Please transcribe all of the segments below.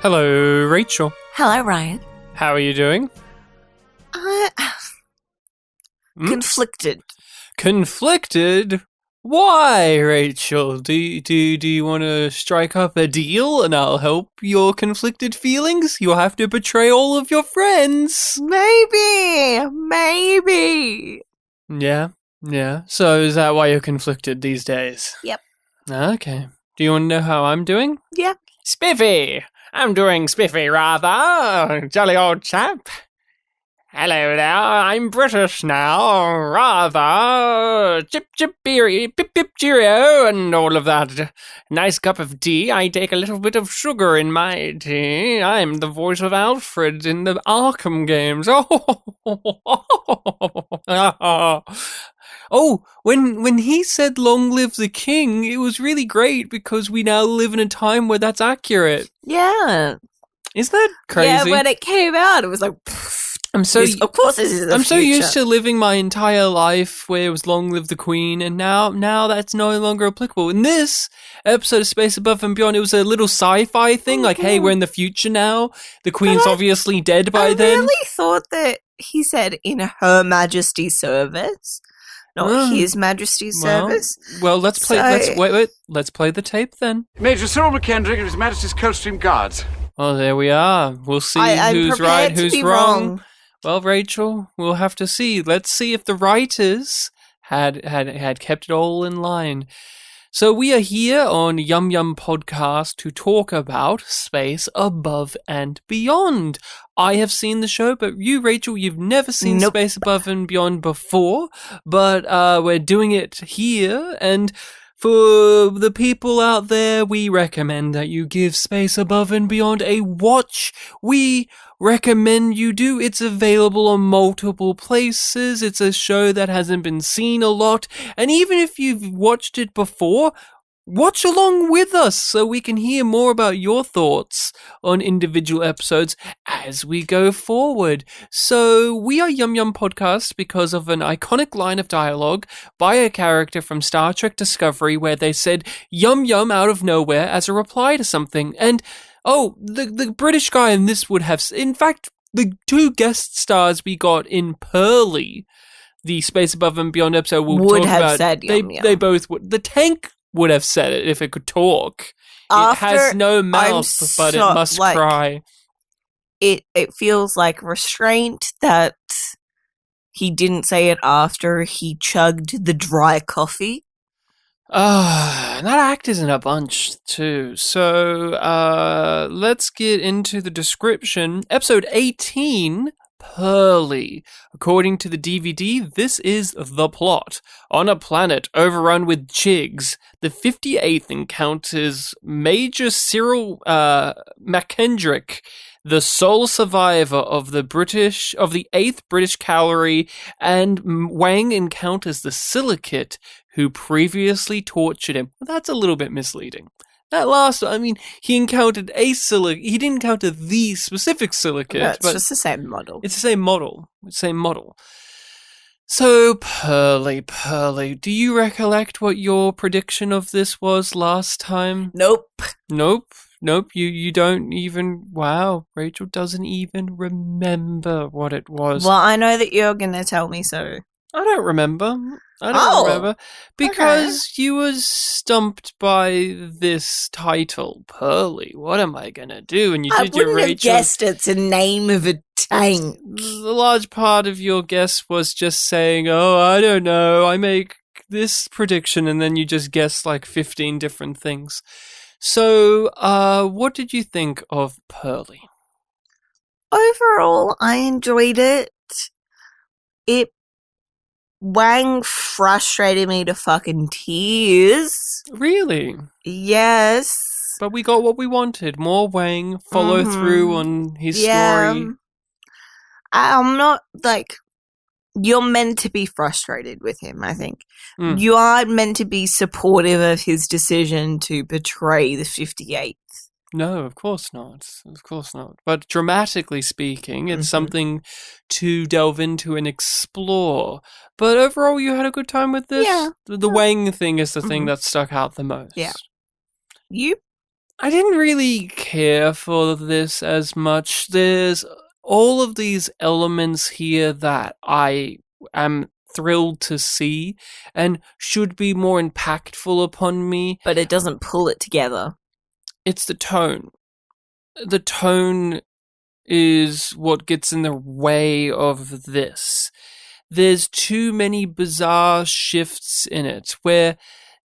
Hello, Rachel. Hello, Ryan. How are you doing? Conflicted. Conflicted? Why, Rachel? Do you want to strike up a deal and I'll help your conflicted feelings? You'll have to betray all of your friends. Maybe. Yeah. So is that why you're conflicted these days? Yep. Okay. Do you want to know how I'm doing? Yeah. Spiffy! I'm doing spiffy, rather. Jolly old chap. Hello there, I'm British now, rather. Chip chip beery, pip pip cheerio, and all of that. Nice cup of tea. I take a little bit of sugar in my tea. I'm the voice of Alfred in the Arkham games. Oh, when he said long live the king, it was really great because we now live in a time where that's accurate. Yeah. Isn't that crazy? Yeah, when it came out, it was like, of course this is the I'm so future. used to living my entire life where it was long live the queen, and now that's no longer applicable. In this episode of Space Above and Beyond, it was a little sci-fi thing, like, hey, we're in the future now. The queen's obviously dead by then. I really thought that he said in Her Majesty's service, not His Majesty's service. Well, let's play. Let's play the tape then. Major Cyril McKendrick of His Majesty's Coldstream Guards. Oh, there we are. We'll see who's right, who's wrong. Well, Rachel, we'll have to see. Let's see if the writers had kept it all in line. So we are here on YumYumPodcast to talk about Space Above and Beyond. I have seen the show, but you, Rachel, you've never seen Space Above and Beyond before. But we're doing it here, and for the people out there, we recommend that you give Space Above and Beyond a watch. We recommend you do. It's available on multiple places. It's a show that hasn't been seen a lot. And even if you've watched it before, watch along with us so we can hear more about your thoughts on individual episodes as we go forward. So we are Yum Yum Podcast because of an iconic line of dialogue by a character from Star Trek Discovery where they said yum yum out of nowhere as a reply to something. And the British guy in this would have, in fact, the two guest stars we got in Pearly, the Space Above and Beyond episode would have said yum yum. They both would. The tank would have said it if it could talk. It has no mouth, but it must cry. It feels like restraint that he didn't say it after he chugged the dry coffee. And that actor's in a bunch too. So let's get into the description. Episode 18, Pearly. According to the DVD, this is the plot. On a planet overrun with chigs, the 58th encounters Major Cyril McKendrick, the sole survivor of the 8th British Cavalry, and Wang encounters the silicate who previously tortured him. Well, that's a little bit misleading. That last, he encountered a silicate. He didn't encounter the specific silicate. No, it's just the same model. It's the same model. So, Pearly, do you recollect what your prediction of this was last time? Nope. You don't even... Wow, Rachel doesn't even remember what it was. Well, I know that you're going to tell me so. I don't remember. Because you were stumped by this title, Pearly. What am I gonna do? And you did your Rachel. I wouldn't have guessed it's a name of a tank. The large part of your guess was just saying, "Oh, I don't know. I make this prediction," and then you just guessed like 15 different things. So, what did you think of Pearly? Overall, I enjoyed it. Wang frustrated me to fucking tears. Really? Yes. But we got what we wanted. More Wang, follow through on his story. I'm not, you're meant to be frustrated with him, I think. You aren't meant to be supportive of his decision to betray the 58th. No, of course not. But dramatically speaking, it's something to delve into and explore. But overall, you had a good time with this? Yeah. The Wang thing is the thing that stuck out the most. Yeah. You? I didn't really care for this as much. There's all of these elements here that I am thrilled to see and should be more impactful upon me. But it doesn't pull it together. It's the tone. The tone is what gets in the way of this. There's too many bizarre shifts in it where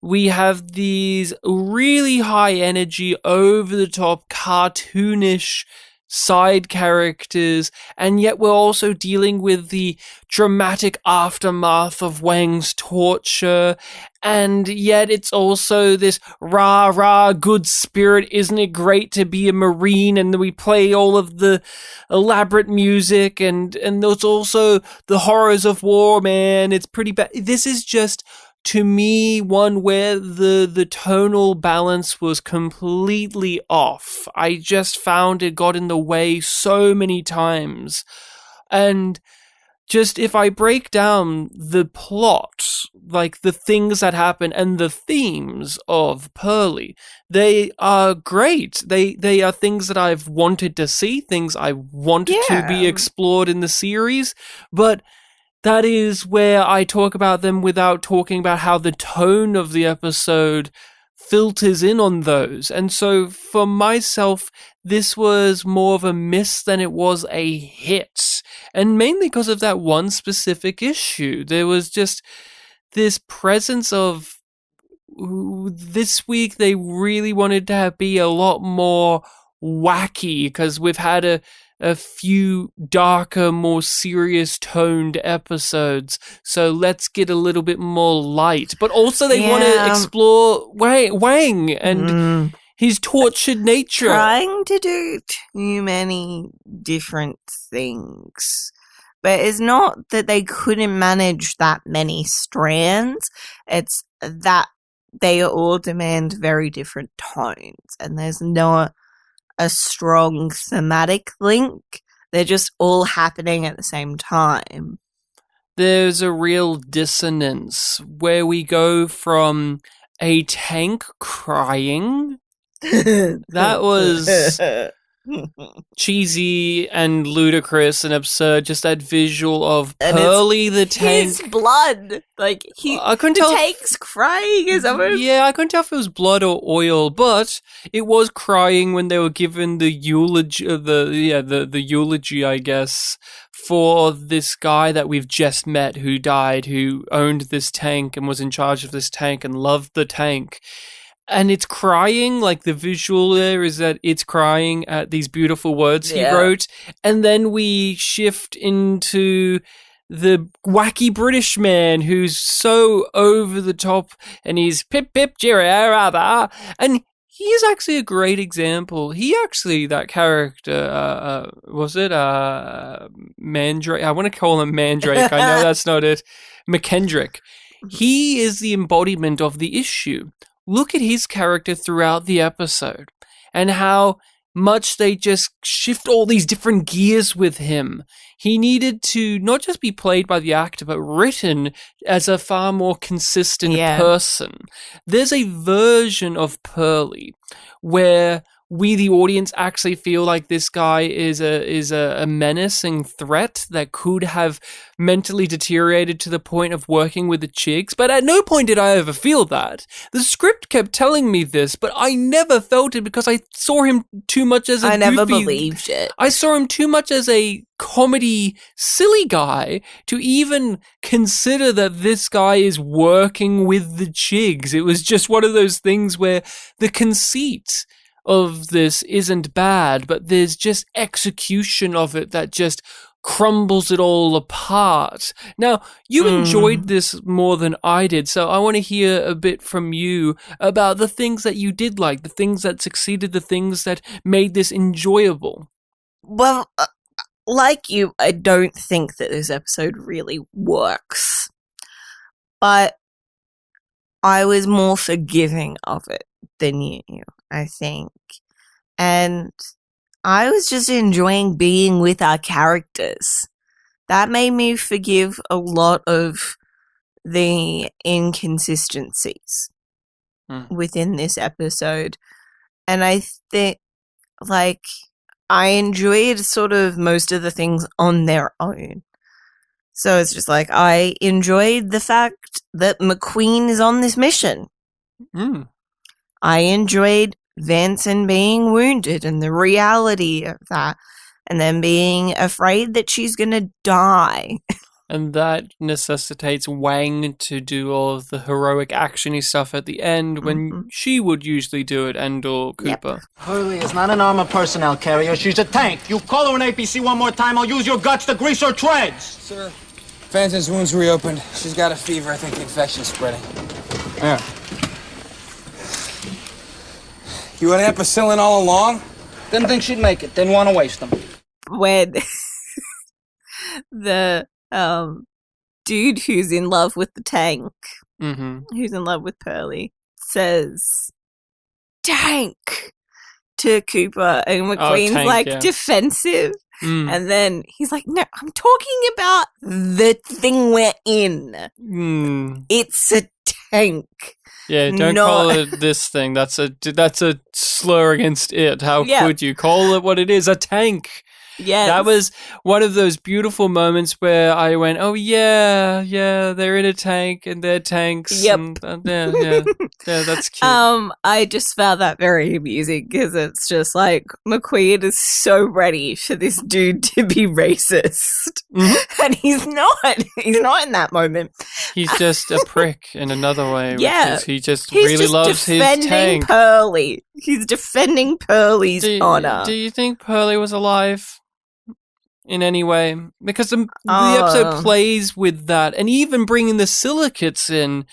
we have these really high energy, over the top, cartoonish side characters, and yet we're also dealing with the dramatic aftermath of Wang's torture, and yet it's also this rah good spirit, isn't it great to be a Marine, and then we play all of the elaborate music, and there's also the horrors of war, man, it's pretty bad. This is just, to me, one where the tonal balance was completely off. I just found it got in the way so many times. And just, if I break down the plot, like the things that happen and the themes of Pearly, they are great. They are things that I've wanted to see, things I wanted to be explored in the series, but that is where I talk about them without talking about how the tone of the episode filters in on those. And so for myself, this was more of a miss than it was a hit. And mainly because of that one specific issue. There was just this presence of, this week they really wanted to be a lot more wacky, because we've had a few darker, more serious toned episodes. So let's get a little bit more light. But also they want to explore Wang and his tortured nature. Trying to do too many different things. But it's not that they couldn't manage that many strands. It's that they all demand very different tones. And there's not a strong thematic link. They're just all happening at the same time. There's a real dissonance where we go from a tank crying. That was cheesy and ludicrous and absurd. Just that visual of Pearly the tank. His blood. Like, I couldn't tell. The tank's crying. Yeah, I couldn't tell if it was blood or oil, but it was crying when they were given the eulogy, the eulogy, I guess, for this guy that we've just met who died, who owned this tank and was in charge of this tank and loved the tank. And it's crying, like the visual there is that it's crying at these beautiful words he wrote. And then we shift into the wacky British man who's so over the top, and he's pip pip jirra. And he is actually a great example. That character, was it Mandrake? I want to call him Mandrake. I know that's not it. McKendrick. He is the embodiment of the issue. Look at his character throughout the episode and how much they just shift all these different gears with him. He needed to not just be played by the actor, but written as a far more consistent person. There's a version of Pearly where we, the audience, actually feel like this guy is a menacing threat that could have mentally deteriorated to the point of working with the chicks. But at no point did I ever feel that. The script kept telling me this, but I never felt it because I saw him too much as a never believed it. I saw him too much as a comedy silly guy to even consider that this guy is working with the chigs. It was just one of those things where the conceit of this isn't bad, but there's just execution of it that just crumbles it all apart. Now, you enjoyed this more than I did, so I want to hear a bit from you about the things that you did like, the things that succeeded, the things that made this enjoyable. Well, like you, I don't think that this episode really works, but I was more forgiving of it than you, I think. And I was just enjoying being with our characters. That made me forgive a lot of the inconsistencies within this episode. And I think, like, I enjoyed sort of most of the things on their own. So it's just like, I enjoyed the fact that McQueen is on this mission. Mm. I enjoyed Vanson being wounded and the reality of that. And then being afraid that she's going to die. And that necessitates Wang to do all of the heroic actiony stuff at the end when she would usually do it, and/or Cooper. Yep. Pearly is not an armored personnel carrier. She's a tank. You call her an APC one more time, I'll use your guts to grease her treads. Sir, Vanson's wound's reopened. She's got a fever. I think the infection's spreading. Yeah. You had ampicillin all along? Didn't think she'd make it. Didn't want to waste them. When the dude who's in love with the tank, who's in love with Pearly, says tank to Cooper, and McQueen's defensive. And then he's like, no, I'm talking about the thing we're in. It's a tank. Yeah, don't call it this thing. That's a slur against it. How could you call it what it is? A tank. Yes. That was one of those beautiful moments where I went, oh, yeah, they're in a tank and they're tanks. Yep. And, yeah, that's cute. I just found that very amusing because it's just like McQueen is so ready for this dude to be racist. And he's not. He's not in that moment. He's just a prick in another way. Yeah. He just really loves his tank. Pearly. He's defending Pearly's honor. Do you think Pearly was alive? In any way, because the episode plays with that, and even bringing the silicates in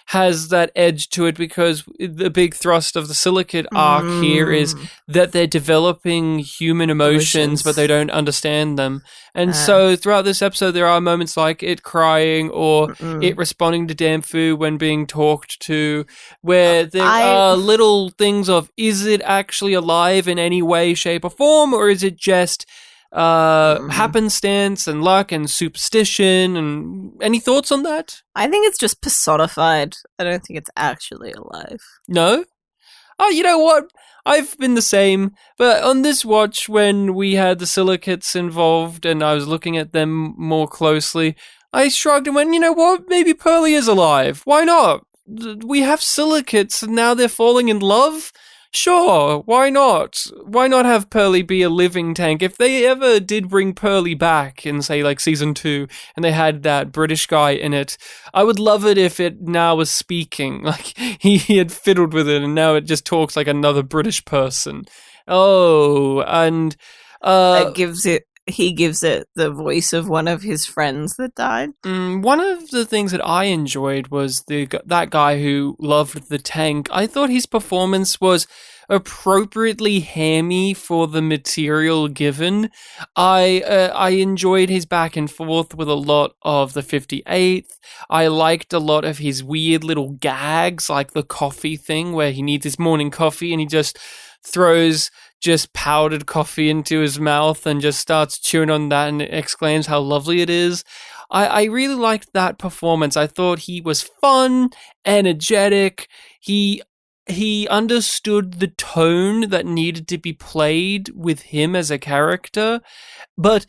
has that edge to it, because the big thrust of the silicate arc here is that they're developing human emotions, but they don't understand them. And so throughout this episode, there are moments like it crying or it responding to Danfu when being talked to, where there are little things of, is it actually alive in any way, shape, or form, or is it just happenstance and luck and superstition? And any thoughts on that? I think it's just personified. I don't think it's actually alive. No? Oh, you know what? I've been the same, but on this watch, when we had the silicates involved and I was looking at them more closely, I shrugged and went, you know what? Maybe Pearly is alive. Why not? We have silicates and now they're falling in love? Sure, why not? Why not have Pearly be a living tank? If they ever did bring Pearly back in, say, like season 2, and they had that British guy in it, I would love it if it now was speaking. Like, he had fiddled with it, and now it just talks like another British person. Oh, and he gives it the voice of one of his friends that died. One of the things that I enjoyed was that guy who loved the tank. I thought his performance was appropriately hammy for the material given. I enjoyed his back and forth with a lot of the 58th. I liked a lot of his weird little gags, like the coffee thing where he needs his morning coffee and he just throws just powdered coffee into his mouth and just starts chewing on that and exclaims how lovely it is. I really liked that performance. I thought he was fun, energetic. He understood the tone that needed to be played with him as a character. But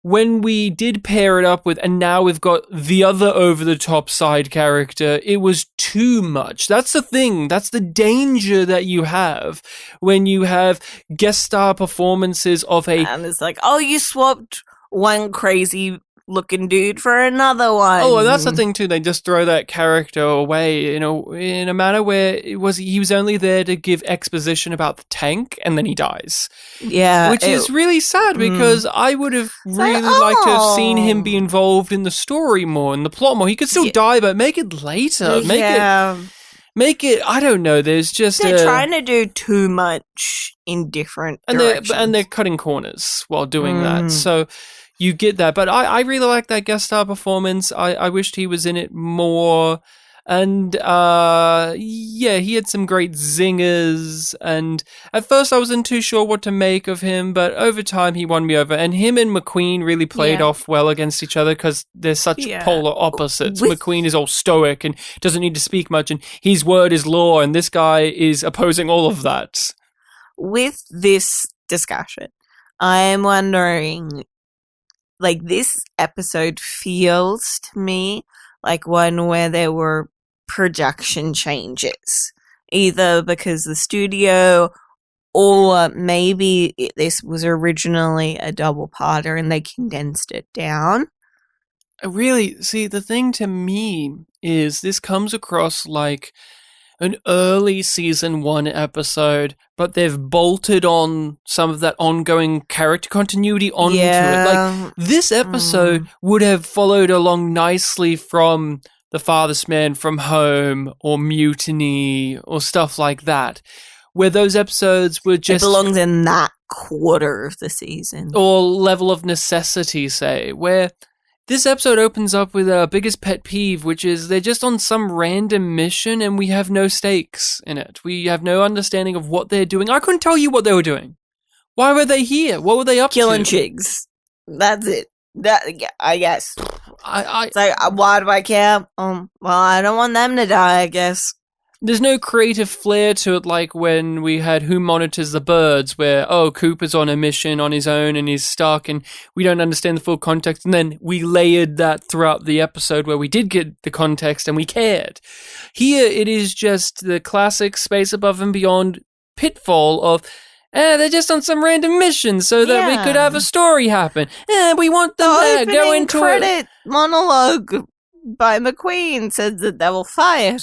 when we did pair it up with, and now we've got the other over-the-top side character, it was too much. That's the thing. That's the danger that you have when you have guest star performances of a... And it's like, oh, you swapped one crazy looking dude for another one. Oh, and that's the thing too. They just throw that character away, in a manner where he was only there to give exposition about the tank, and then he dies. Yeah, which is really sad because I would have really liked to have seen him be involved in the story more, in the plot more. He could still die, but make it later. Make it. I don't know. There's just they're trying to do too much in different directions, and they're cutting corners while doing that. So. You get that, but I really like that guest star performance. I wished he was in it more. And, he had some great zingers. And at first I wasn't too sure what to make of him, but over time he won me over. And him and McQueen really played off well against each other because they're such polar opposites. McQueen is all stoic and doesn't need to speak much, and his word is law, and this guy is opposing all of that. with this discussion, I'm wondering, like, this episode feels to me like one where there were production changes, either because the studio or maybe this was originally a double-parter and they condensed it down. Really, see, the thing to me is this comes across like an early season 1 episode, but they've bolted on some of that ongoing character continuity onto it. Like, this episode would have followed along nicely from The Farthest Man from Home or Mutiny or stuff like that, where those episodes were just... It belongs in that quarter of the season. Or level of necessity, say, where... This episode opens up with our biggest pet peeve, which is they're just on some random mission and we have no stakes in it. We have no understanding of what they're doing. I couldn't tell you what they were doing. Why were they here? What were they up Killing to? Killing chigs. That's it. I guess. It's like, why do I care? Well, I don't want them to die, I guess. There's no creative flair to it, like when we had Who Monitors the Birds, where, Cooper's on a mission on his own and he's stuck and we don't understand the full context, and then we layered that throughout the episode where we did get the context and we cared. Here, it is just the classic Space Above and Beyond pitfall of, they're just on some random mission so that we could have a story happen. We want them to go into credit monologue by McQueen says that they will fight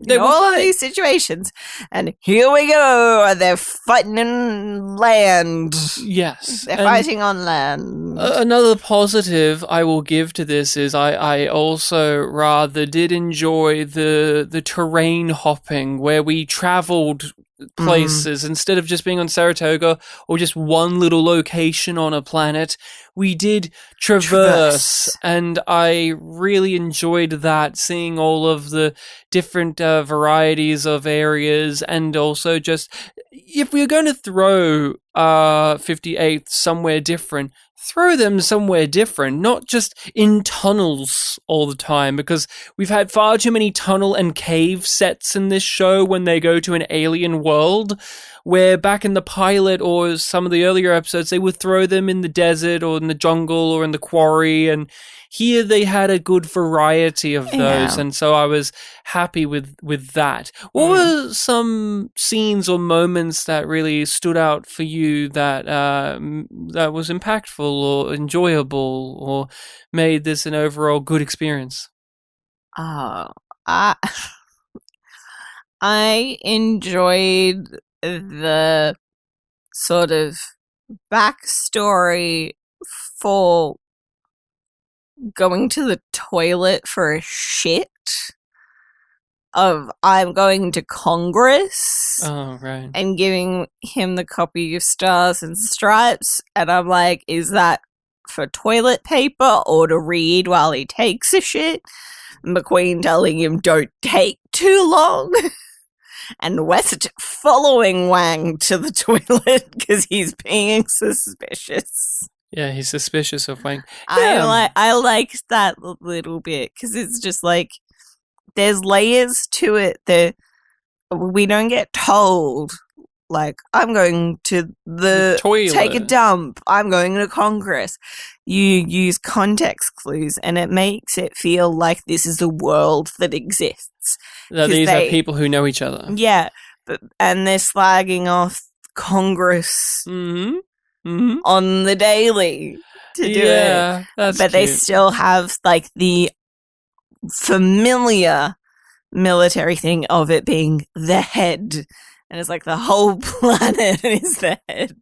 in all of these situations. And here we go. They're fighting in land. Yes. They're fighting on land. Another positive I will give to this is I also rather did enjoy the terrain hopping where we traveled places instead of just being on Saratoga or just one little location on a planet. We did traverse, and I really enjoyed that, seeing all of the different varieties of areas, and also just, if we're going to throw 58th somewhere different, throw them somewhere different, not just in tunnels all the time, because we've had far too many tunnel and cave sets in this show when they go to an alien world, where back in the pilot or some of the earlier episodes, they would throw them in the desert or in the jungle or in the quarry, and here they had a good variety of those, and so I was happy with that. What were some scenes or moments that really stood out for you that that was impactful or enjoyable or made this an overall good experience? I enjoyed the sort of backstory for going to the toilet for a shit of I'm going to Congress and giving him the copy of Stars and Stripes, and I'm like, is that for toilet paper or to read while he takes a shit? McQueen telling him don't take too long. And West following Wang to the toilet because he's being suspicious. Yeah, he's suspicious of Wang. I liked that little bit because it's just like there's layers to it that we don't get told. Like, I'm going to the toilet. Take a dump. I'm going to Congress. You use context clues and it makes it feel like this is a world that exists. That these are people who know each other. Yeah, and they're slagging off Congress on the daily to do it. That's but cute. They still have like the familiar military thing of it being the head. And it's like the whole planet is the head.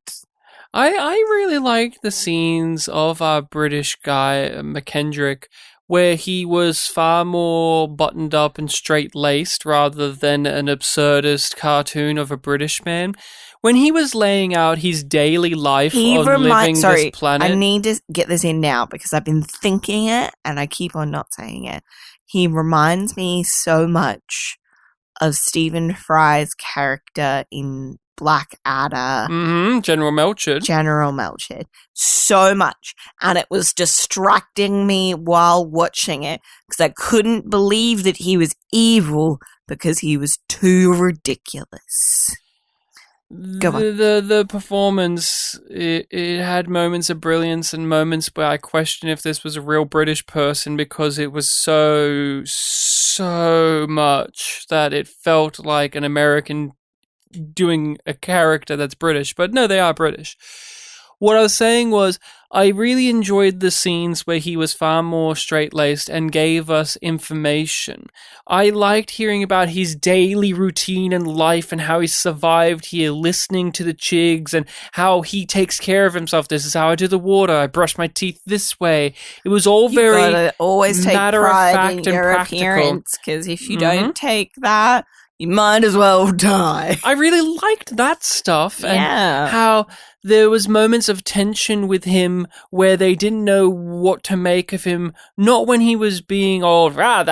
I really like the scenes of our British guy, McKendrick, where he was far more buttoned up and straight-laced rather than an absurdist cartoon of a British man. When he was laying out his daily life living this planet... I need to get this in now because I've been thinking it and I keep on not saying it. He reminds me so much of Stephen Fry's character in Blackadder. General Melchett. So much. And it was distracting me while watching it because I couldn't believe that he was evil because he was too ridiculous. The performance, it had moments of brilliance and moments where I question if this was a real British person, because it was so much that it felt like an American doing a character that's British. But no, they are British. What I was saying was, I really enjoyed the scenes where he was far more straight-laced and gave us information. I liked hearing about his daily routine and life and how he survived here, listening to the chigs and how he takes care of himself. This is how I do the water. I brush my teeth this way. It was all very gotta always take matter of pride fact in and your practical. appearance, because if you don't take that, you might as well die. I really liked that stuff, and Yeah. how there was moments of tension with him where they didn't know what to make of him, not when he was being all but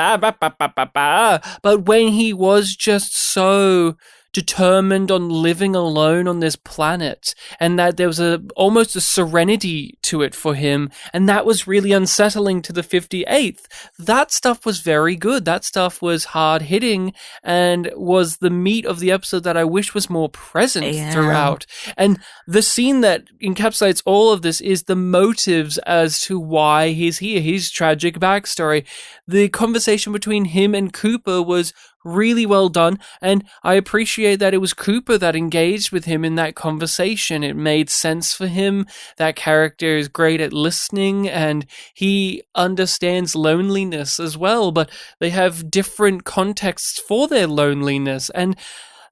when he was just so determined on living alone on this planet, and that there was almost a serenity to it for him, and that was really unsettling to the 58th. That stuff was very good. That stuff was hard-hitting and was the meat of the episode that I wish was more present throughout. And the scene that encapsulates all of this is the motives as to why he's here, his tragic backstory. The conversation between him and Cooper was really well done, and I appreciate that it was Cooper that engaged with him in that conversation. It made sense for him. That character is great at listening, and he understands loneliness as well, but they have different contexts for their loneliness. And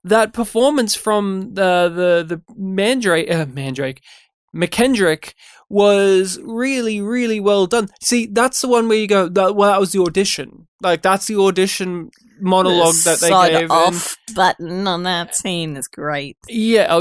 that performance from the McKendrick was really, really well done. See, that's the one where you go, that was the audition. Like, that's the audition monologue that they gave. The off button on that scene is great. Yeah,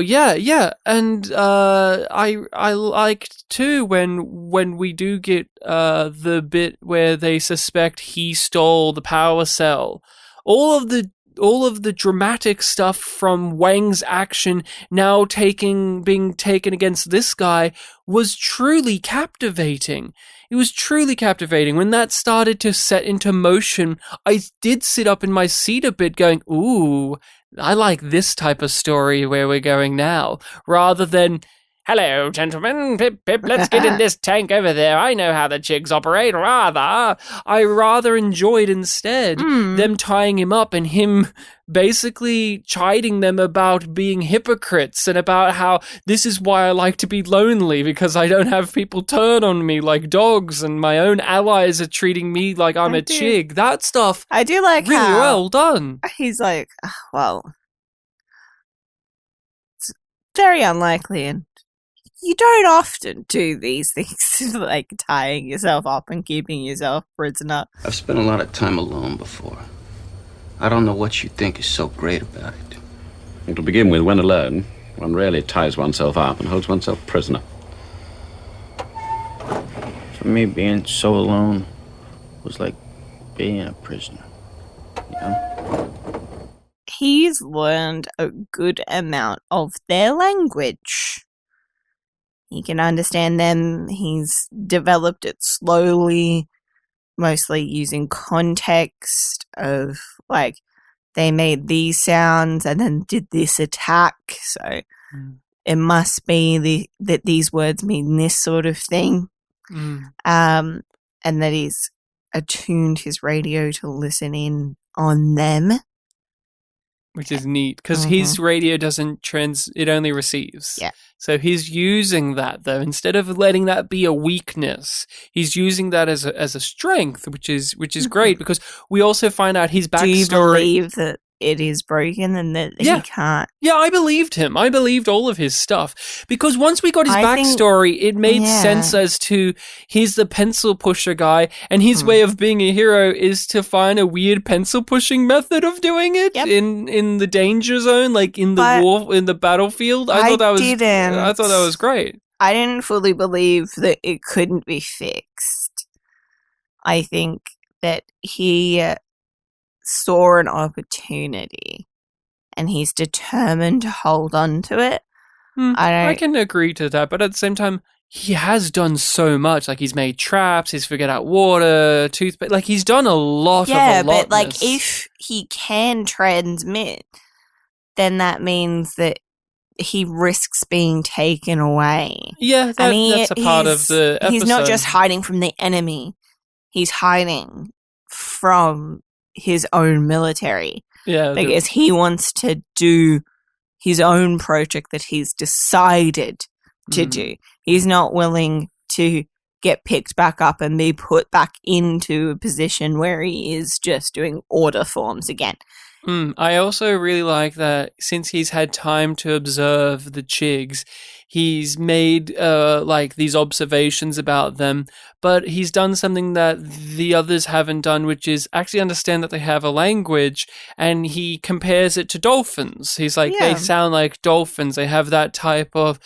and I liked too when we do get the bit where they suspect he stole the power cell. All of the dramatic stuff from Wang's action now being taken against this guy was truly captivating. It was truly captivating. When that started to set into motion, I did sit up in my seat a bit going, ooh, I like this type of story where we're going now, rather than, hello, gentlemen, pip, pip, let's get in this tank over there. I know how the chigs operate, I rather enjoyed instead them tying him up and him basically chiding them about being hypocrites and about how this is why I like to be lonely, because I don't have people turn on me like dogs and my own allies are treating me like I'm a chig. That stuff I do like really how well done. He's like, well, it's very unlikely, and you don't often do these things, like tying yourself up and keeping yourself prisoner. I've spent a lot of time alone before. I don't know what you think is so great about it. To begin with, when alone, one rarely ties oneself up and holds oneself prisoner. For me, being so alone was like being a prisoner, you know? He's learned a good amount of their language. He can understand them. He's developed it slowly, mostly using context of, like, they made these sounds and then did this attack, so it must be that these words mean this sort of thing. And that he's attuned his radio to listen in on them. Which is neat, because his radio doesn't it only receives. Yeah. So he's using that, though. Instead of letting that be a weakness, he's using that as a strength, which is great, because we also find out his backstory. Do you believe that it is broken and that he can't? Yeah, I believed him. I believed all of his stuff. Because once we got his backstory, it made sense as to he's the pencil pusher guy, and his way of being a hero is to find a weird pencil pushing method of doing it in the danger zone, like in the battlefield. I thought that was great. I didn't fully believe that it couldn't be fixed. I think that he saw an opportunity and he's determined to hold on to it. I can agree to that, but at the same time, he has done so much. Like, he's made traps, he's figured out water, toothpaste. Like, he's done a lot of a Yeah, lotness. but, like, if he can transmit, then that means that he risks being taken away. Yeah, that's a part of the episode. He's not just hiding from the enemy. He's hiding from his own military. Yeah. Because he wants to do his own project that he's decided to do. He's not willing to get picked back up and be put back into a position where he is just doing order forms again. I also really like that since he's had time to observe the Chigs, he's made like these observations about them, but he's done something that the others haven't done, which is actually understand that they have a language, and he compares it to dolphins. He's like, they sound like dolphins. They have that type of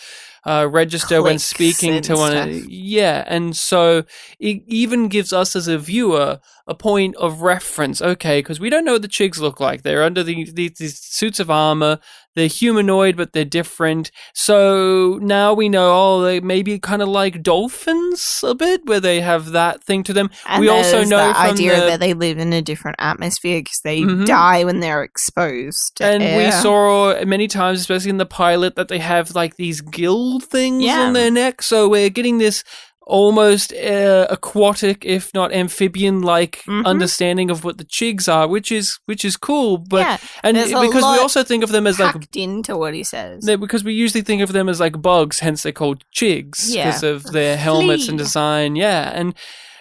register when speaking to one another. Yeah, and so it even gives us as a viewer a point of reference. Okay, because we don't know what the Chigs look like. They're under these suits of armor. They're humanoid, but they're different. So now we know, they maybe kind of like dolphins a bit, where they have that thing to them. And we also know the from idea that they live in a different atmosphere because they die when they're exposed to and air. we saw many times, especially in the pilot, that they have like these gill things on their neck. So we're getting this almost aquatic, if not amphibian-like understanding of what the Chigs are, which is cool. But and because we also think of them as like into what he says, because we usually think of them as like bugs, hence they're called Chigs because of their helmets and design. Yeah, and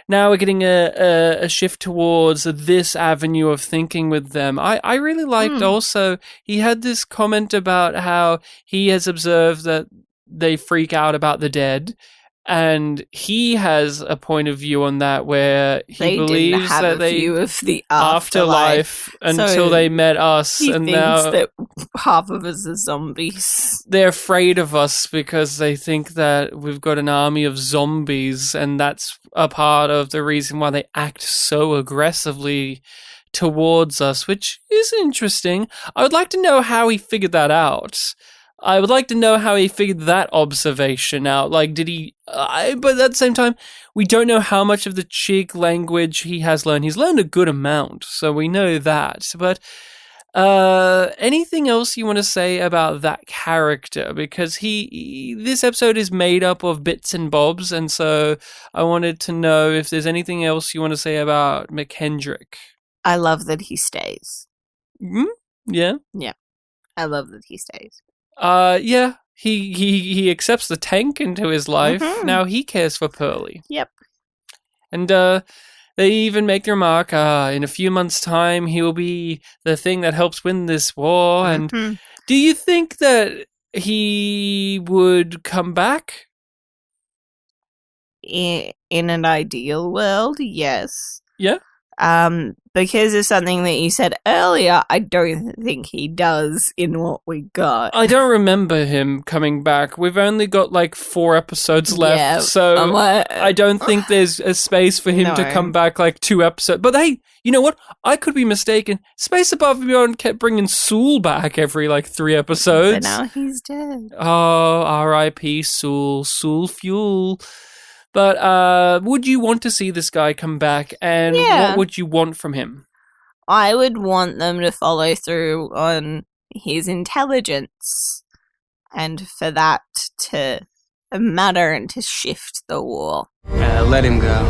now we're getting a shift towards this avenue of thinking with them. I really liked also, he had this comment about how he has observed that they freak out about the dead. And he has a point of view on that where he believes that they view of the afterlife until they met us, he and thinks now that half of us are zombies. They're afraid of us because they think that we've got an army of zombies, and that's a part of the reason why they act so aggressively towards us, which is interesting. I would like to know how he figured that out. I would like to know how he figured that observation out. Like, did he... but at the same time, we don't know how much of the Chig language he has learned. He's learned a good amount, so we know that. But anything else you want to say about that character? Because this episode is made up of bits and bobs, and so I wanted to know if there's anything else you want to say about McKendrick. I love that he stays. Yeah? Yeah. I love that he stays. Yeah, he accepts the tank into his life. Now he cares for Pearly. Yep. And they even make the remark, in a few months' time, he will be the thing that helps win this war. And do you think that he would come back? In an ideal world, yes. Yeah? Because of something that you said earlier, I don't think he does in what we got. I don't remember him coming back. We've only got like 4 episodes left, so I don't think there's a space for him to come back like 2 episodes. But hey, you know what? I could be mistaken. Space Above and Beyond kept bringing Sewell back every like 3 episodes. But now he's dead. Oh, R.I.P. Sewell. Sewell Fuel. But would you want to see this guy come back, and what would you want from him? I would want them to follow through on his intelligence, and for that to matter and to shift the war. Let him go.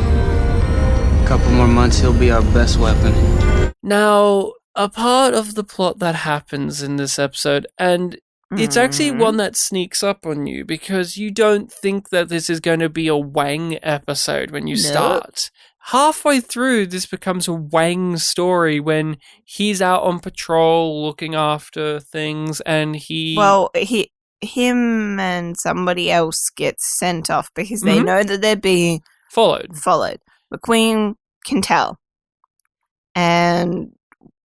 A couple more months, he'll be our best weapon. Now, a part of the plot that happens in this episode, and it's actually one that sneaks up on you because you don't think that this is going to be a Wang episode when you start. Halfway through, this becomes a Wang story when he's out on patrol looking after things, and him and somebody else gets sent off because they know that they're being followed. McQueen can tell. And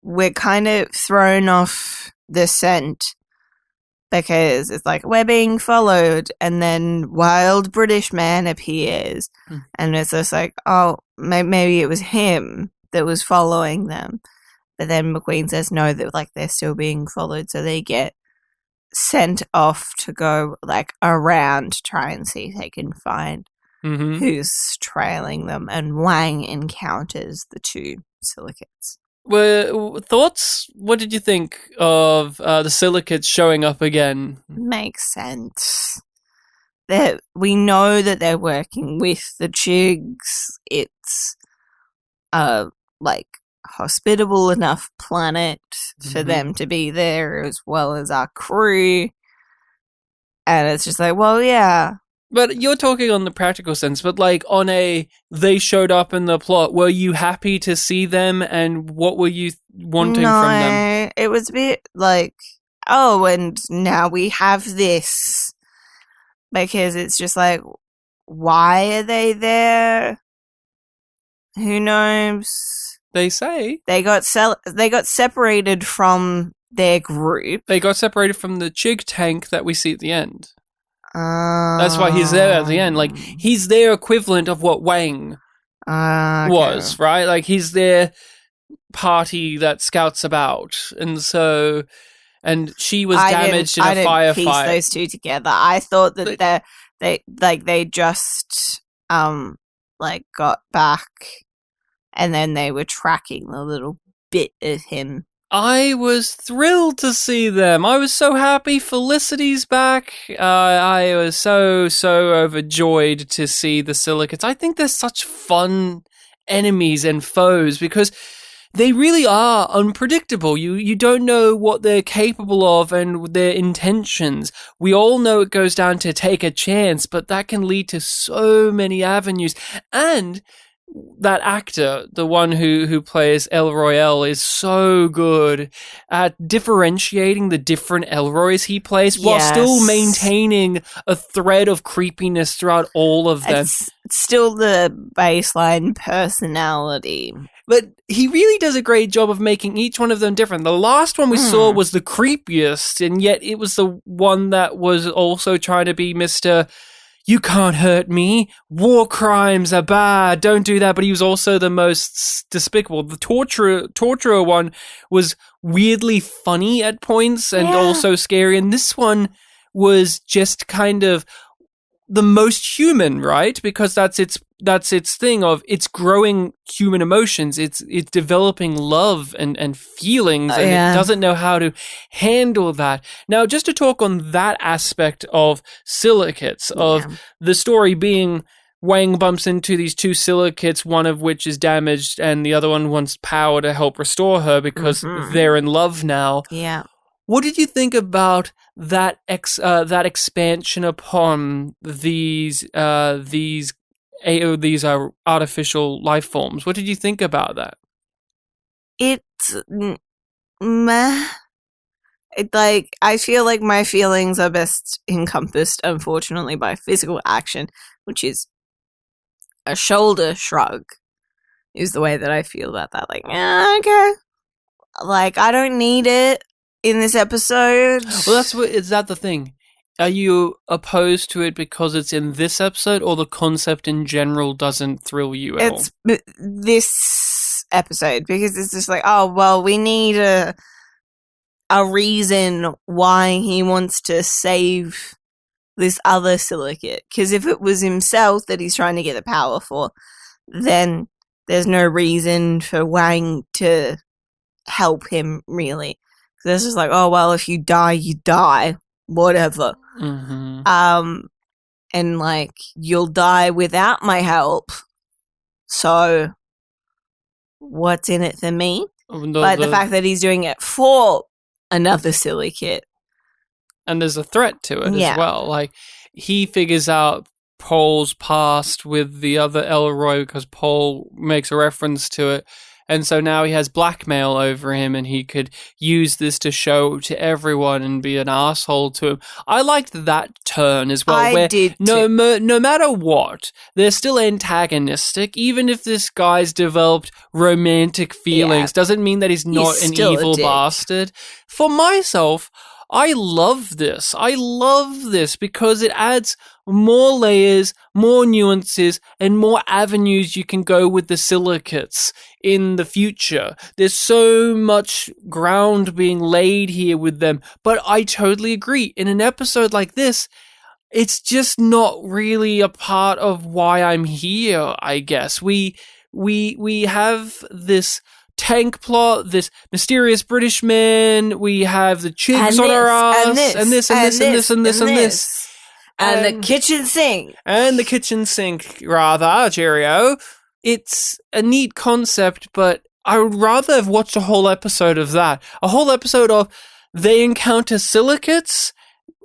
we're kind of thrown off the scent because it's like, we're being followed, and then Wild British Man appears, and it's just like, oh, maybe it was him that was following them. But then McQueen says no, that like they're still being followed, so they get sent off to go like around to try and see if they can find who's trailing them, and Wang encounters the 2 silicates. thoughts? What did you think of the silicates showing up again? Makes sense. We know that they're working with the Chigs. It's hospitable enough planet for them to be there, as well as our crew. And it's just like, well, yeah. But you're talking on the practical sense, but on they showed up in the plot, were you happy to see them, and what were you wanting from them? It was a bit oh, and now we have this. Because it's just like, why are they there? Who knows? They say they got separated from their group. They got separated from the Chig tank that we see at the end. That's why he's there at the end. He's their equivalent of what Wang was, right? He's their party that scouts about, and so. And she was damaged in a firefight. I didn't piece those two together. I thought that they just got back, and then they were tracking the little bit of him. I was thrilled to see them. I was so happy Felicity's back. I was so overjoyed to see the silicates. I think they're such fun enemies and foes because they really are unpredictable. You don't know what they're capable of and their intentions. We all know it goes down to take a chance, but that can lead to so many avenues. And that actor, the one who plays El Royale, is so good at differentiating the different Elroys he plays while still maintaining a thread of creepiness throughout all of them. It's still the baseline personality. But he really does a great job of making each one of them different. The last one we saw was the creepiest, and yet it was the one that was also trying to be Mr. You can't hurt me. War crimes are bad. Don't do that. But he was also the most despicable. The torturer one was weirdly funny at points and also scary. And this one was just kind of the most human, right? Because that's its thing of it's growing human emotions. It's developing love and feelings, and it doesn't know how to handle that. Now, just to talk on that aspect of silicates, of the story being Wang bumps into these two silicates, one of which is damaged and the other one wants power to help restore her because they're in love now. Yeah. What did you think about that expansion upon these artificial life forms? What did you think about that? It's meh. I feel like my feelings are best encompassed, unfortunately, by physical action, which is a shoulder shrug, is the way that I feel about that. Okay. I don't need it in this episode. Well, is that the thing? Are you opposed to it because it's in this episode, or the concept in general doesn't thrill you at all? It's this episode, because it's just we need a reason why he wants to save this other silicate. Because if it was himself that he's trying to get the power for, then there's no reason for Wang to help him, really. Because it's just if you die, you die. Whatever. Mm-hmm. And you'll die without my help. So what's in it for me? The fact that he's doing it for another silicate. And there's a threat to it as well. He figures out Paul's past with the other Elroy because Paul makes a reference to it. And so now he has blackmail over him, and he could use this to show to everyone and be an asshole to him. I liked that turn as well. I did no matter what, they're still antagonistic. Even if this guy's developed romantic feelings, doesn't mean that he's not an evil bastard. For myself, I love this. I love this because it adds more layers, more nuances, and more avenues you can go with the silicates in the future. There's so much ground being laid here with them, but I totally agree. In an episode like this, it's just not really a part of why I'm here, I guess. We have this tank plot, this mysterious British man, we have the chicks on our ass, and this. And the kitchen sink. And the kitchen sink, rather, cheerio. It's a neat concept, but I would rather have watched a whole episode of that. A whole episode of they encounter silicates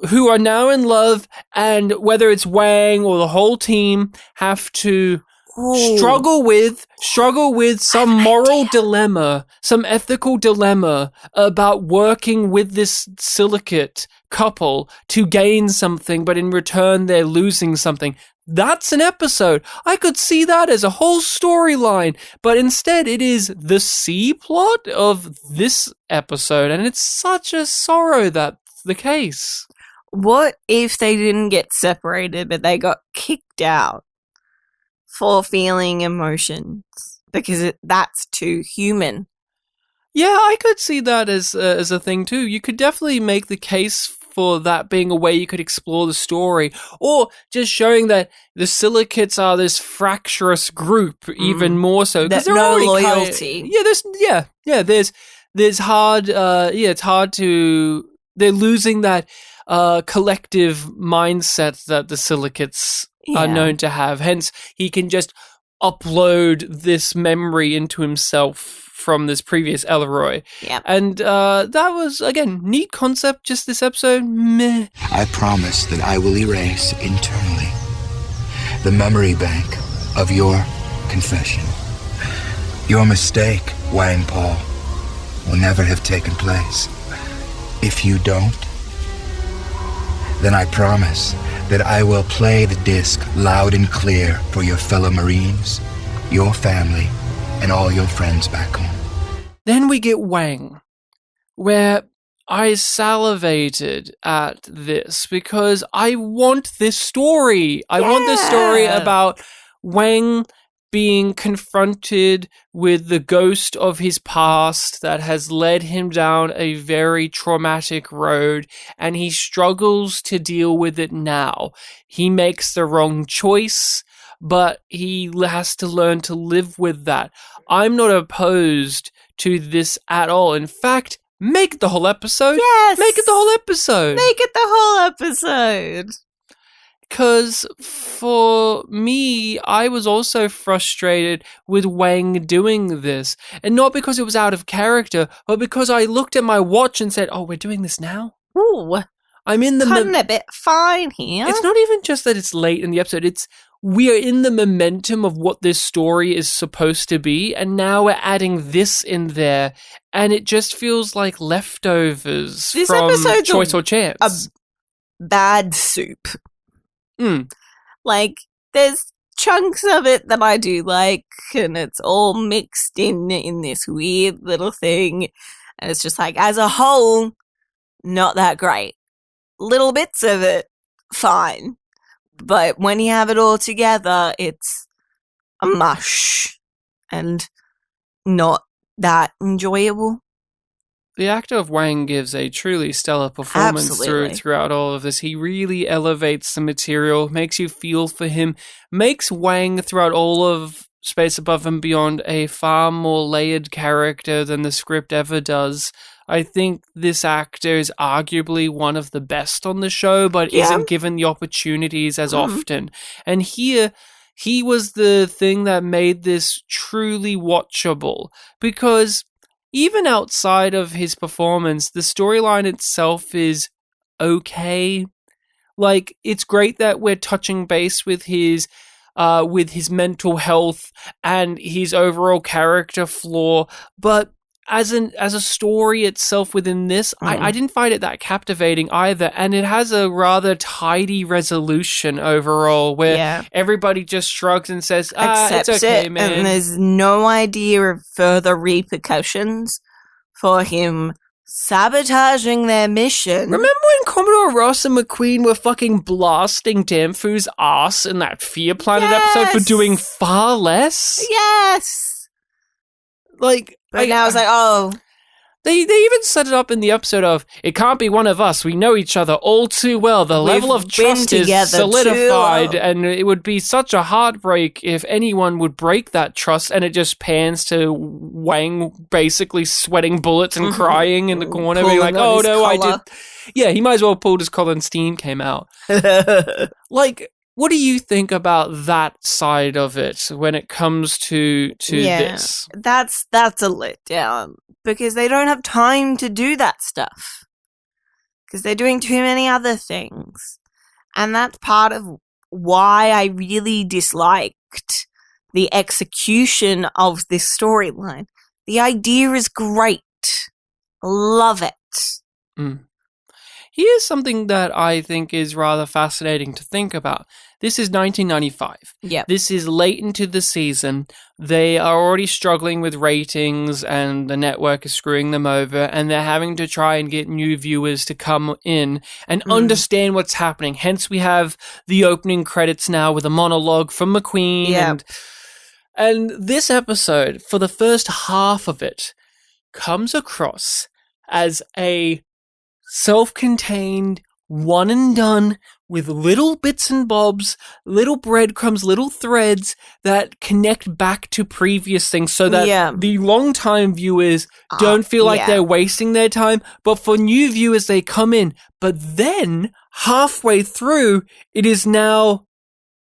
who are now in love, and whether it's Wang or the whole team have to struggle with some moral dilemma, some ethical dilemma about working with this silicate couple to gain something, but in return they're losing something. That's an episode. I could see that as a whole storyline, but instead it is the C plot of this episode, and it's such a sorrow that's the case. What if they didn't get separated, but they got kicked out for feeling emotions? Because that's too human. Yeah, I could see that as a thing too. You could definitely make the case for that being a way you could explore the story, or just showing that the silicates are this fractious group even more so. There's no loyalty. There's hard. It's hard to. They're losing that collective mindset that the silicates are known to have. Hence, he can just upload this memory into himself from this previous Elroy. Yep. And that was, again, neat concept, just this episode, meh. I promise that I will erase internally the memory bank of your confession. Your mistake, Wang Paul, will never have taken place. If you don't, then I promise that I will play the disc loud and clear for your fellow Marines, your family, and all your friends back home. Then we get Wang, where I salivated at this because I want this story. I want this story about Wang being confronted with the ghost of his past that has led him down a very traumatic road, and he struggles to deal with it now. He makes the wrong choice, but he has to learn to live with that. I'm not opposed to this at all. In fact, make it the whole episode. Yes! Make it the whole episode. Make it the whole episode. Because for me, I was also frustrated with Wang doing this. And not because it was out of character, but because I looked at my watch and said, oh, we're doing this now? Ooh. I'm in the... Cutting a bit fine here. It's not even just that it's late in the episode. It's we are in the momentum of what this story is supposed to be, and now we're adding this in there, and it just feels like leftovers this from episode's Choice or Chance. A bad soup. Like, there's chunks of it that I do like, and it's all mixed in this weird little thing, and it's just like, as a whole, not that great. Little bits of it, fine. But when you have it all together, it's a mush and not that enjoyable. The actor of Wang gives a truly stellar performance throughout all of this. He really elevates the material, makes you feel for him, makes Wang throughout all of Space Above and Beyond a far more layered character than the script ever does. I think this actor is arguably one of the best on the show, but isn't given the opportunities as often. And here, he was the thing that made this truly watchable, because even outside of his performance, the storyline itself is okay. Like, it's great that we're touching base with his mental health and his overall character flaw, but as a story itself within this, I didn't find it that captivating either, and it has a rather tidy resolution overall, where everybody just shrugs and says, accepts it's okay, it, man. And there's no idea of further repercussions for him sabotaging their mission. Remember when Commodore Ross and McQueen were fucking blasting Danfu's ass in that Fear Planet episode for doing far less? Yes! Like, But now it's like, oh, They even set it up in the episode of, it can't be one of us. We know each other all too well. The level of trust is solidified, and it would be such a heartbreak if anyone would break that trust. And it just pans to Wang basically sweating bullets and crying in the corner, being like, oh no, I did. Yeah, he might as well have pulled his collar and steam came out. Like, what do you think about that side of it when it comes to this? That's a letdown because they don't have time to do that stuff because they're doing too many other things. And that's part of why I really disliked the execution of this storyline. The idea is great. Love it. Mm. Here's something that I think is rather fascinating to think about. This is 1995. Yep. This is late into the season. They are already struggling with ratings and the network is screwing them over, and they're having to try and get new viewers to come in and understand what's happening. Hence, we have the opening credits now with a monologue from McQueen. Yep. And this episode, for the first half of it, comes across as a self-contained, one and done, with little bits and bobs, little breadcrumbs, little threads that connect back to previous things so that the long-time viewers don't feel like they're wasting their time. But for new viewers, they come in. But then, halfway through, it is now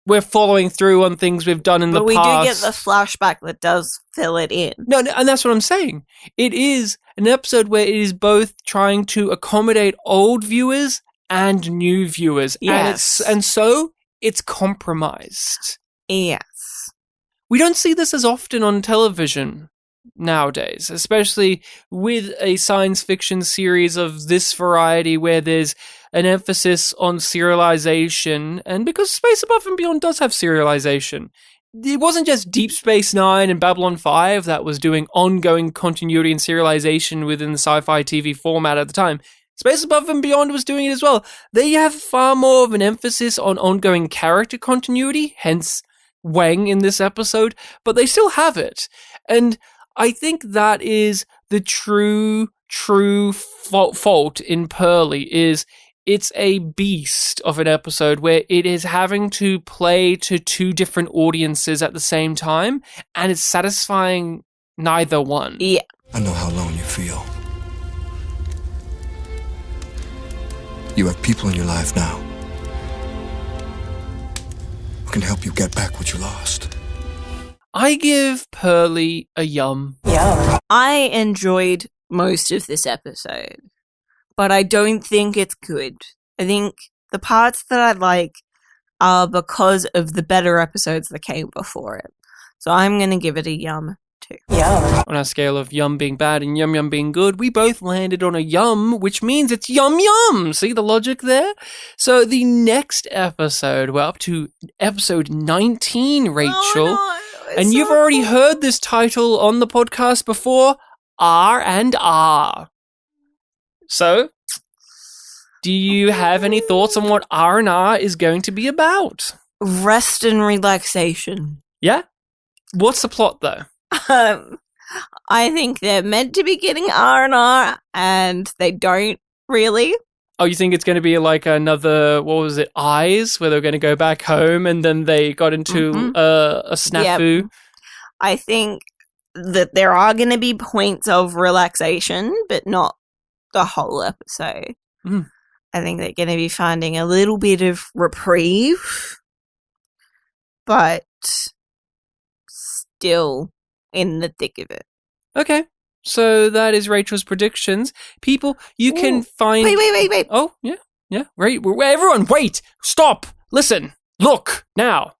we're following through on things we've done in the past. But we do get the flashback that does fill it in. No, and that's what I'm saying. It is an episode where it is both trying to accommodate old viewers and new viewers. Yes. And so it's compromised. Yes. We don't see this as often on television nowadays, especially with a science fiction series of this variety where there's an emphasis on serialization, and because Space Above and Beyond does have serialization, it wasn't just Deep Space Nine and Babylon 5 that was doing ongoing continuity and serialization within the sci-fi TV format at the time. Space Above and Beyond was doing it as well. They have far more of an emphasis on ongoing character continuity, hence Wang in this episode, but they still have it. And I think that is the true fault in Pearly is it's a beast of an episode where it is having to play to two different audiences at the same time, and it's satisfying neither one. Yeah. I know how alone you feel. You have people in your life now who can help you get back what you lost. I give Pearly a yum. Yeah. I enjoyed most of this episode, but I don't think it's good. I think the parts that I like are because of the better episodes that came before it. So I'm going to give it a yum too. Yeah. On our scale of yum being bad and yum yum being good, we both landed on a yum, which means it's yum yum. See the logic there? So the next episode, we're up to episode 19, Rachel. Oh, no. And you've already heard this title on the podcast before, R&R. So, do you have any thoughts on what R&R is going to be about? Rest and relaxation. Yeah? What's the plot, though? I think they're meant to be getting R&R, and they don't really. Oh, you think it's going to be like another, what was it, Eyes, where they're going to go back home and then they got into a snafu? Yep. I think that there are going to be points of relaxation, but not the whole episode. Mm. I think they're going to be finding a little bit of reprieve, but still in the thick of it. Okay. So that is Rachel's predictions. People, you can find... Wait. Oh, yeah. Right. Everyone, wait. Stop. Listen. Look. Now.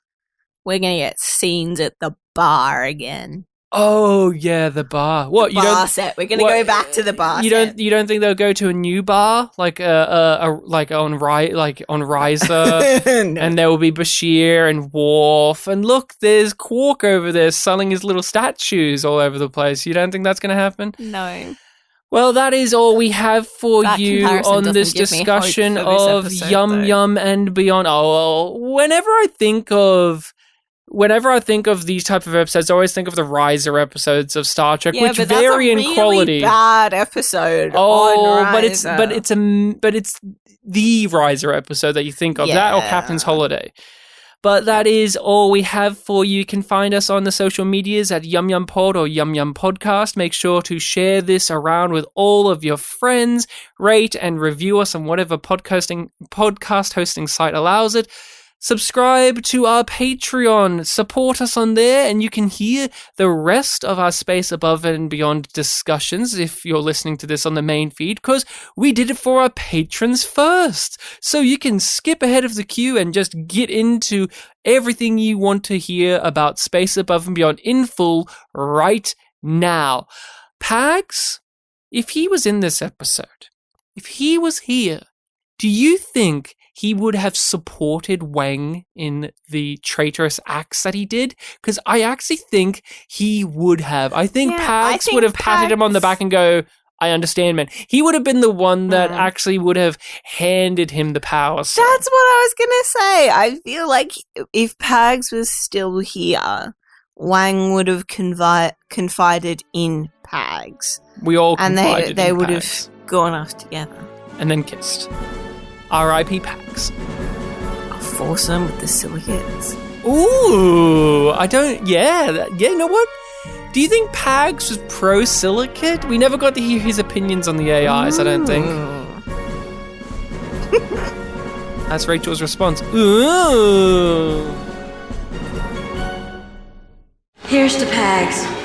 We're going to get scenes at the bar again. Oh, yeah, the bar. What, the bar set. We're going to go back to the bar set. You don't think they'll go to a new bar? Like on Riser? No. And there will be Bashir and Worf. And look, there's Quark over there selling his little statues all over the place. You don't think that's going to happen? No. Well, that is all we have for you on this discussion of Yum Yum and Beyond. Oh, well, whenever I think of whenever I think of these type of episodes, I always think of the Riser episodes of Star Trek, which but vary that's a in quality. Bad episode. But it's the Riser episode that you think of, that or Captain's Holiday. But that is all we have for you. You can find us on the social medias at YumYumPod or YumYumPodcast. Make sure to share this around with all of your friends. Rate and review us on whatever podcast hosting site allows it. Subscribe to our Patreon. Support us on there, and you can hear the rest of our Space Above and Beyond discussions if you're listening to this on the main feed, because we did it for our patrons first. So you can skip ahead of the queue and just get into everything you want to hear about Space Above and Beyond in full right now. Pags, if he was in this episode, if he was here, do you think he would have supported Wang in the traitorous acts that he did? Because I actually think he would have. I think Pags would have patted him on the back and go, I understand, man. He would have been the one that actually would have handed him the power. So. That's what I was going to say. I feel like if Pags was still here, Wang would have confided in Pags. We all confided and they would have gone off together. And then kissed. R.I.P. Pags. I'll force him with the silicates. Ooh, I don't... Yeah, you know what? Do you think Pags was pro-silicate? We never got to hear his opinions on the AIs, I don't think. That's Rachel's response. Ooh. Here's to Pags.